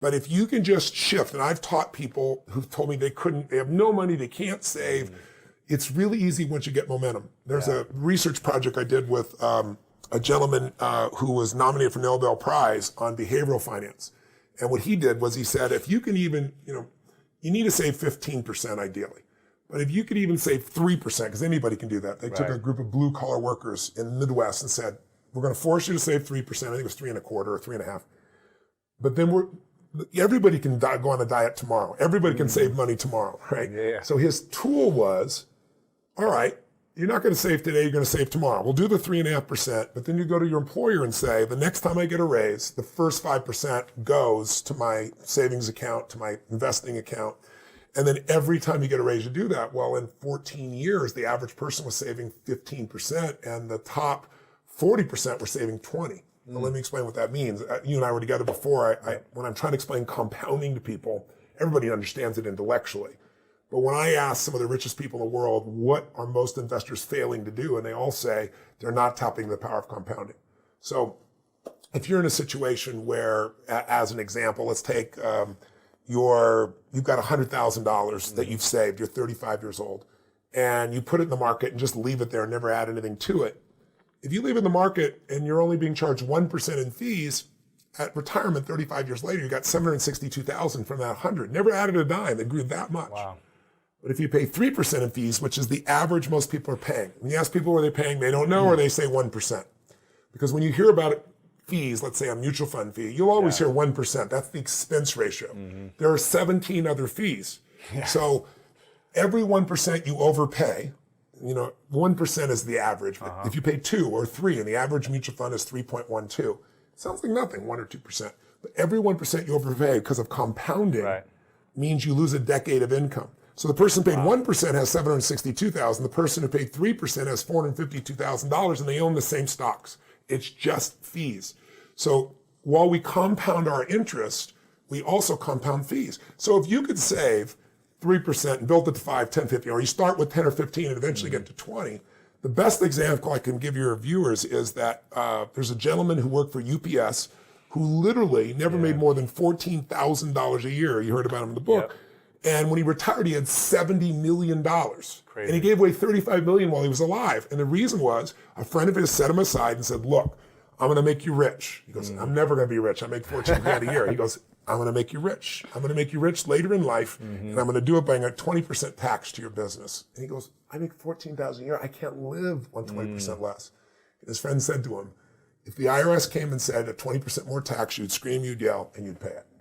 But if you can just shift, and I've taught people who've told me they have no money, they can't save. It's really easy once you get momentum. There's a research project I did with a gentleman who was nominated for Nobel Prize on behavioral finance. And what he did was he said, if you can even, you need to save 15% ideally. But if you could even save 3%, because anybody can do that. They took a group of blue collar workers in the Midwest and said, we're going to force you to save 3%. I think it was 3.25 or 3.5. But then everybody can go on a diet tomorrow. Everybody can save money tomorrow, right? Yeah. So his tool was, all right, you're not going to save today, you're going to save tomorrow. We'll do the 3.5%, but then you go to your employer and say, the next time I get a raise, the first 5% goes to my savings account, to my investing account. And then every time you get a raise, you do that. Well, in 14 years, the average person was saving 15%, and the top 40% were saving 20%. Well, let me explain what that means. You and I were together before. When I'm trying to explain compounding to people, everybody understands it intellectually. But when I ask some of the richest people in the world, what are most investors failing to do? And they all say they're not tapping the power of compounding. So if you're in a situation where, as an example, let's take you've got $100,000 that you've saved, you're 35 years old, and you put it in the market and just leave it there and never add anything to it. If you leave it in the market and you're only being charged 1% in fees, at retirement 35 years later, you got $762,000 from that 100. Never added a dime. It grew that much. Wow. But if you pay 3% in fees, which is the average most people are paying, when you ask people what they're paying, they don't know, or they say 1%. Because when you hear about fees, let's say a mutual fund fee, you'll always hear 1%. That's the expense ratio. There are 17 other fees. So every 1% you overpay, 1% is the average. If you pay 2 or 3, and the average mutual fund is 3.12, it sounds like nothing, 1 or 2%. But every 1% you overpay because of compounding means you lose a decade of income. So the person who paid 1% has $762,000. The person who paid 3% has $452,000, and they own the same stocks. It's just fees. So while we compound our interest, we also compound fees. So if you could save 3% and build it to 5, 10, 15, or you start with 10 or 15 and eventually get to 20, the best example I can give your viewers is that there's a gentleman who worked for UPS who literally never made more than $14,000 a year. You heard about him in the book. And when he retired, he had $70 million. Crazy. And he gave away $35 million while he was alive. And the reason was a friend of his set him aside and said, look, I'm going to make you rich. He goes, I'm never going to be rich. I make 14 grand a year. He goes, I'm going to make you rich. I'm going to make you rich later in life, and I'm going to do it by a 20% tax to your business. And he goes, I make $14,000 a year. I can't live on 20% less. And his friend said to him, if the IRS came and said a 20% more tax, you'd scream, you'd yell, and you'd pay it.